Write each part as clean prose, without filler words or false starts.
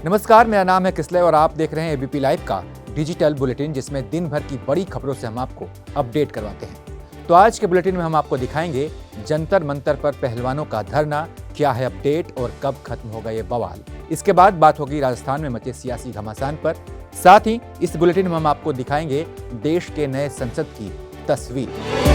नमस्कार, मेरा नाम है किसले और आप देख रहे हैं एबीपी लाइव का डिजिटल बुलेटिन, जिसमें दिन भर की बड़ी खबरों से हम आपको अपडेट करवाते हैं। तो आज के बुलेटिन में हम आपको दिखाएंगे जंतर मंतर पर पहलवानों का धरना, क्या है अपडेट और कब खत्म होगा ये बवाल। इसके बाद बात होगी राजस्थान में मचे सियासी घमासान पर। साथ ही इस बुलेटिन में हम आपको दिखाएंगे देश के नए संसद की तस्वीर।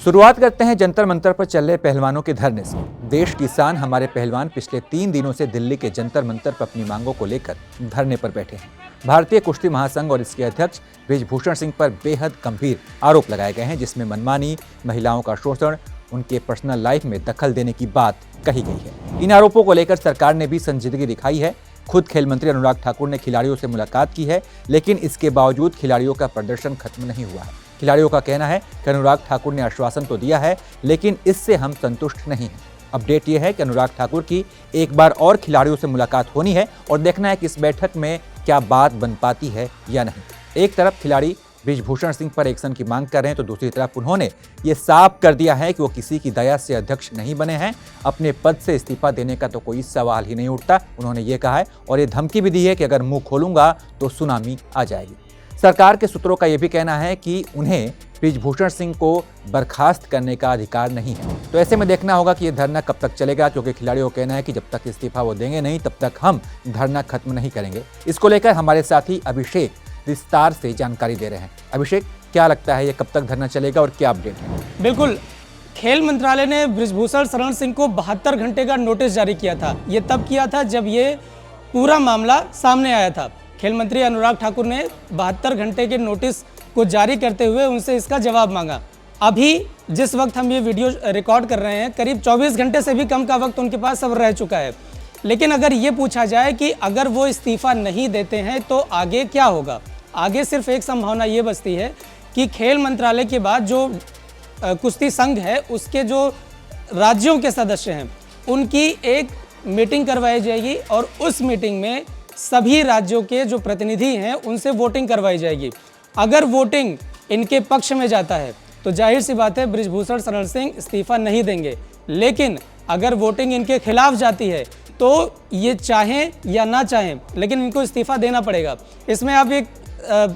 शुरुआत करते हैं जंतर मंतर पर चल रहे पहलवानों के धरने से। देश की शान हमारे पहलवान पिछले 3 दिनों से दिल्ली के जंतर मंतर पर अपनी मांगों को लेकर धरने पर बैठे हैं। भारतीय कुश्ती महासंघ और इसके अध्यक्ष बृजभूषण सिंह पर बेहद गंभीर आरोप लगाए गए हैं, जिसमें मनमानी, महिलाओं का शोषण, उनके पर्सनल लाइफ में दखल देने की बात कही गई है। इन आरोपों को लेकर सरकार ने भी संजीदगी दिखाई है। खुद खेल मंत्री अनुराग ठाकुर ने खिलाड़ियों से मुलाकात की है, लेकिन इसके बावजूद खिलाड़ियों का प्रदर्शन खत्म नहीं हुआ है। खिलाड़ियों का कहना है कि अनुराग ठाकुर ने आश्वासन तो दिया है, लेकिन इससे हम संतुष्ट नहीं हैं। अपडेट यह है कि अनुराग ठाकुर की एक बार और खिलाड़ियों से मुलाकात होनी है और देखना है कि इस बैठक में क्या बात बन पाती है या नहीं। एक तरफ खिलाड़ी बृजभूषण सिंह पर एक्शन की मांग कर रहे हैं, तो दूसरी तरफ उन्होंने ये साफ कर दिया है कि वो किसी की दया से अध्यक्ष नहीं बने हैं। अपने पद से इस्तीफा देने का तो कोई सवाल ही नहीं उठता, उन्होंने ये कहा है। और ये धमकी भी दी है कि अगर मुंह खोलूंगा तो सुनामी आ जाएगी। सरकार के सूत्रों का यह भी कहना है कि उन्हें बृजभूषण सिंह को बर्खास्त करने का अधिकार नहीं है। तो ऐसे में देखना होगा कि यह धरना कब तक चलेगा, क्योंकि खिलाड़ियों का कहना है कि जब तक इस्तीफा वो देंगे नहीं, तब तक हम धरना खत्म नहीं करेंगे। इसको लेकर हमारे साथी अभिषेक विस्तार से जानकारी दे रहे हैं। अभिषेक, क्या लगता है ये कब तक धरना चलेगा और क्या अपडेट है? बिल्कुल, खेल मंत्रालय ने बृजभूषण शरण सिंह को 72 घंटे का नोटिस जारी किया था। ये तब किया था जब ये पूरा मामला सामने आया था। खेल मंत्री अनुराग ठाकुर ने 72 घंटे के नोटिस को जारी करते हुए उनसे इसका जवाब मांगा। अभी जिस वक्त हम ये वीडियो रिकॉर्ड कर रहे हैं, करीब 24 घंटे से भी कम का वक्त उनके पास अब रह चुका है। लेकिन अगर ये पूछा जाए कि अगर वो इस्तीफा नहीं देते हैं तो आगे क्या होगा, आगे सिर्फ एक संभावना ये बचती है कि खेल मंत्रालय के बाद जो कुश्ती संघ है, उसके जो राज्यों के सदस्य हैं, उनकी एक मीटिंग करवाई जाएगी और उस मीटिंग में सभी राज्यों के जो प्रतिनिधि हैं उनसे वोटिंग करवाई जाएगी। अगर वोटिंग इनके पक्ष में जाता है तो जाहिर सी बात है बृजभूषण शरण सिंह इस्तीफा नहीं देंगे। लेकिन अगर वोटिंग इनके खिलाफ जाती है तो ये चाहें या ना चाहें, लेकिन इनको इस्तीफा देना पड़ेगा। इसमें अब एक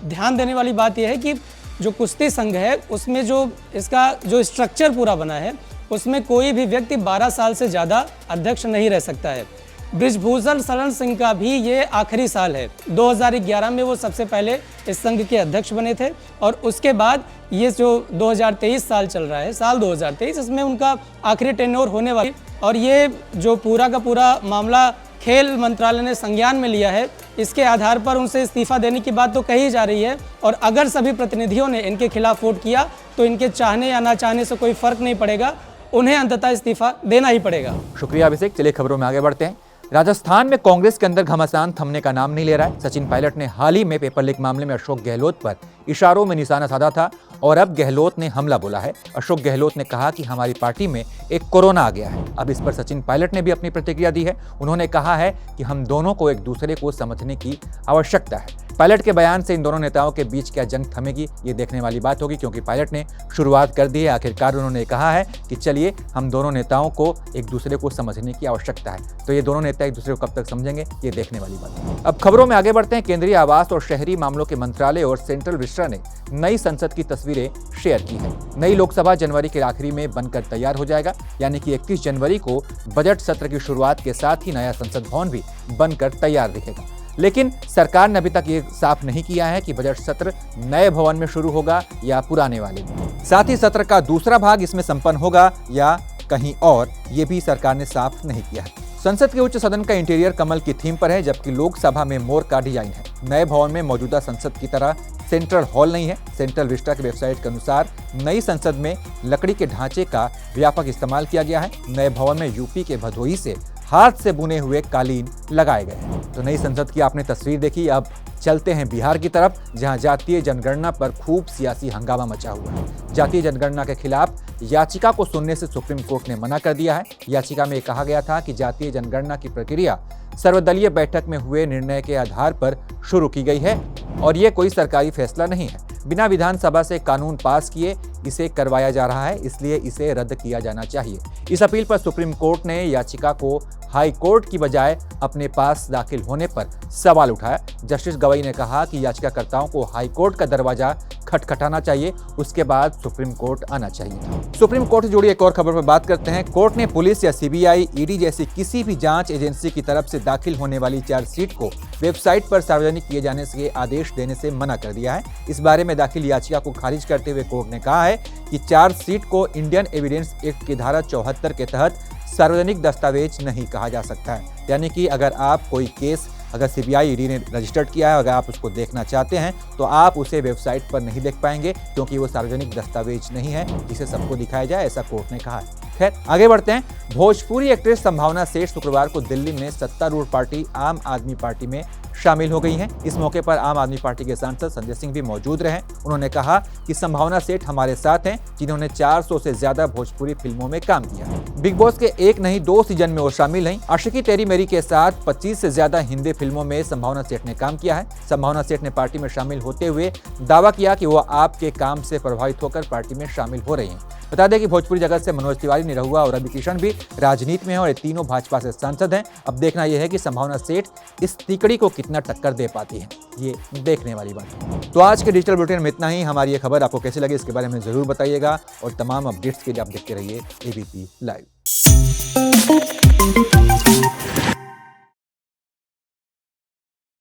ध्यान देने वाली बात यह है कि जो कुश्ती संघ है उसमें जो इसका जो स्ट्रक्चर पूरा बना है, उसमें कोई भी व्यक्ति 12 साल से ज़्यादा अध्यक्ष नहीं रह सकता है। बृजभूषण शरण सिंह का भी ये आखिरी साल है। 2011 में वो सबसे पहले इस संघ के अध्यक्ष बने थे और उसके बाद ये जो 2023 साल चल रहा है, साल 2023, इसमें उनका आखिरी टेन्योर होने वाली। और ये जो पूरा का पूरा मामला खेल मंत्रालय ने संज्ञान में लिया है, इसके आधार पर उनसे इस्तीफा देने की बात तो कही जा रही है। और अगर सभी प्रतिनिधियों ने इनके खिलाफ वोट किया तो इनके चाहने या ना चाहने से कोई फर्क नहीं पड़ेगा, उन्हें अंततः इस्तीफा देना ही पड़ेगा। शुक्रिया अभिषेक। चलिए खबरों में आगे बढ़ते हैं। राजस्थान में कांग्रेस के अंदर घमासान थमने का नाम नहीं ले रहा है। सचिन पायलट ने हाल ही में पेपर लीक मामले में अशोक गहलोत पर इशारों में निशाना साधा था और अब गहलोत ने हमला बोला है। अशोक गहलोत ने कहा कि हमारी पार्टी में एक कोरोना आ गया है। अब इस पर सचिन पायलट ने भी अपनी प्रतिक्रिया दी है। उन्होंने कहा है कि हम दोनों को एक दूसरे को समझने की आवश्यकता है। पायलट के बयान से इन दोनों नेताओं के बीच क्या जंग थमेगी, ये देखने वाली बात होगी, क्योंकि पायलट ने शुरुआत कर दी है। आखिरकार उन्होंने कहा है कि चलिए हम दोनों नेताओं को एक दूसरे को समझने की आवश्यकता है। तो ये दोनों नेता एक दूसरे को कब तक समझेंगे, ये देखने वाली बात है। अब खबरों में आगे बढ़ते हैं। केंद्रीय आवास और शहरी मामलों के मंत्रालय और सेंट्रल विस्टा ने नई संसद की तस्वीरें शेयर की है। नई लोकसभा जनवरी के आखिरी में बनकर तैयार हो जाएगा, यानी कि 31 जनवरी को बजट सत्र की शुरुआत के साथ ही नया संसद भवन भी बनकर तैयार दिखेगा। लेकिन सरकार ने अभी तक ये साफ नहीं किया है कि बजट सत्र नए भवन में शुरू होगा या पुराने वाले में। साथ ही सत्र का दूसरा भाग इसमें संपन्न होगा या कहीं और, ये भी सरकार ने साफ नहीं किया है। संसद के उच्च सदन का इंटीरियर कमल की थीम पर है, जबकि लोकसभा में मोर का डिजाइन है। नए भवन में मौजूदा संसद की तरह सेंट्रल हॉल नहीं है। सेंट्रल विस्टा की वेबसाइट के अनुसार नई संसद में लकड़ी के ढांचे का व्यापक इस्तेमाल किया गया है। नए भवन में यूपी के भदोही से हाथ से बुने हुए कालीन लगाए गए हैं। तो नई संसद की आपने तस्वीर देखी। अब चलते हैं बिहार की तरफ, जहां जातीय जनगणना पर खूब सियासी हंगामा मचा हुआ है। जातीय जनगणना के खिलाफ याचिका को सुनने से सुप्रीम कोर्ट ने मना कर दिया है। याचिका में कहा गया था कि जातीय जनगणना की प्रक्रिया सर्वदलीय बैठक में हुए निर्णय के आधार पर शुरू की गई है और ये कोई सरकारी फैसला नहीं है। बिना विधानसभा से कानून पास किए इसे करवाया जा रहा है, इसलिए इसे रद्द किया जाना चाहिए। इस अपील पर सुप्रीम कोर्ट ने याचिका को हाई कोर्ट की बजाय अपने पास दाखिल होने पर सवाल उठाया। जस्टिस गवई ने कहा कि याचिकाकर्ताओं को हाई कोर्ट का दरवाजा खटखटाना चाहिए, उसके बाद सुप्रीम कोर्ट आना चाहिए था। सुप्रीम कोर्ट से जुड़ी एक और खबर पर बात करते हैं। कोर्ट ने पुलिस या सीबीआई, ईडी जैसी किसी भी जांच एजेंसी की तरफ से दाखिल होने वाली चार्जशीट को वेबसाइट पर सार्वजनिक किए जाने के आदेश देने से मना कर दिया है। इस बारे में दाखिल याचिका को खारिज करते हुए कोर्ट ने कहा है कि चार्जशीट को इंडियन एविडेंस एक्ट की धारा 74 के तहत सार्वजनिक दस्तावेज नहीं कहा जा सकता है। यानी कि अगर आप कोई केस अगर सीबीआई ईडी ने रजिस्टर्ड किया है, अगर आप उसको देखना चाहते हैं तो आप उसे वेबसाइट पर नहीं देख पाएंगे, क्योंकि वो सार्वजनिक दस्तावेज नहीं है जिसे सबको दिखाया जाए, ऐसा कोर्ट ने कहा है। खैर, आगे बढ़ते हैं। भोजपुरी एक्ट्रेस संभावना सेठ शुक्रवार को दिल्ली में सत्तारूढ़ पार्टी आम आदमी पार्टी में शामिल हो गई हैं। इस मौके पर आम आदमी पार्टी के सांसद संजय सिंह भी मौजूद रहे। उन्होंने कहा कि संभावना सेठ हमारे साथ हैं, जिन्होंने 400 से ज्यादा भोजपुरी फिल्मों में काम किया है। बिग बॉस के 1 नहीं 2 सीजन में वो शामिल हैं। आशिकी तेरी मेरी के साथ 25 से ज्यादा हिंदी फिल्मों में संभावना सेठ ने काम किया है। संभावना सेठ ने पार्टी में शामिल होते हुए दावा किया कि वो आपके काम से प्रभावित होकर पार्टी में शामिल हो रही हैं। बता दें कि भोजपुरी जगत से मनोज तिवारी, निरहुआ और रवि किशन भी राजनीति में हैं और ये तीनों भाजपा से सांसद हैं। अब देखना यह है कि संभावना सेठ इस तिकड़ी को कितना टक्कर दे पाती है, ये देखने वाली बात है। तो आज के डिजिटल बुलेटिन में इतना ही। हमारी ये खबर आपको कैसी लगी इसके बारे में जरूर बताइएगा और तमाम अपडेट्स के लिए आप देखते रहिए एबीपी लाइव।